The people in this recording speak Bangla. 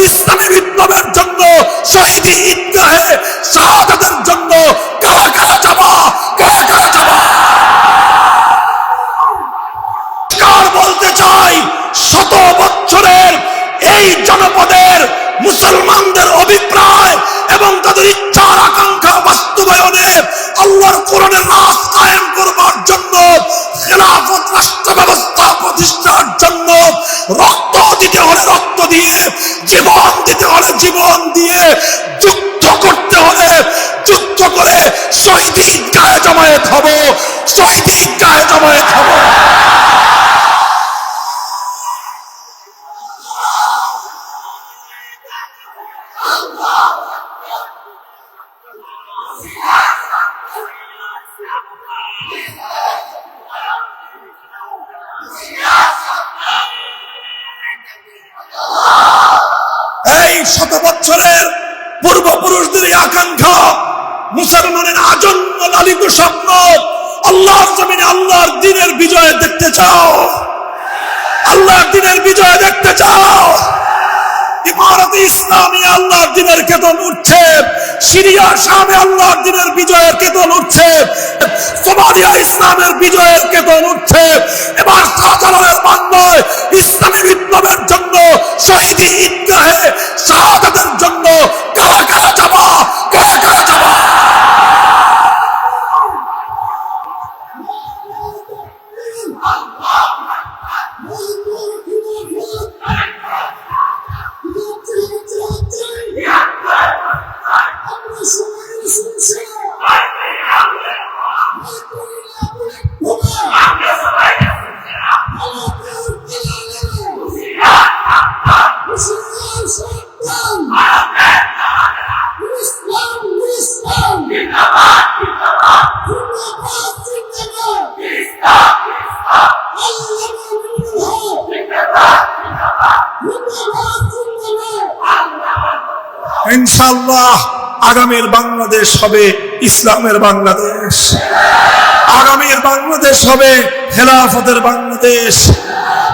ইসলামী বিপ্লবের জন্য, শহীদি ঈদগাহে শাহাদাতের জন্য কারা কারা যাবা, কারা কারা যাবা? বলতে চাই, শত বছরের এই জনপদের মুসলমানদের অভিপ্রায় এবং তাদের ইচ্ছার আকাঙ্ক্ষা বাস্তবায়নে আল্লাহর কোরআনের রাজ কায়েম করবার জন্য, খেলাফত রাষ্ট্র ব্যবস্থা প্রতিষ্ঠার জন্য রক্ত দিতে হলে রক্ত দিয়ে, জীবন দিতে হলে জীবন দিয়ে, যুদ্ধ করতে হলে যুদ্ধ করে শহীদি ঈদগাহে জমায়েত হব, শহীদি ঈদগাহে জমায়েত হব। এই শত বছরের পূর্বপুরুষদের আকাঙ্ক্ষা, মুসলমানের আজন্ম লালিত স্বপ্ন, আল্লাহর জমিনে আল্লাহর দ্বীনের বিজয় দেখতে চাও, আল্লাহর দ্বীনের বিজয় দেখতে চাও। ইমারতে ইসলামী আল্লাহর দ্বীনের কেতন উঠছে, সিরিয়া শামে আল্লাহর দ্বীনের বিজয়ের কেতন উঠছে, সোমালিয়া ইসলামের বিজয়ের কেতন উঠছে। এবার শাহজালালের বাংলায় ইসলামী বিপ্লবের জন্য, শহীদি ঈদগাহে শাহাদাতের জন্য কারা কারা যাবা, কারা কারা যাবা? ইনশাআল্লাহ আগামীর বাংলাদেশ হবে ইসলামের বাংলাদেশ, আগামীর বাংলাদেশ হবে খেলাফতের বাংলাদেশ।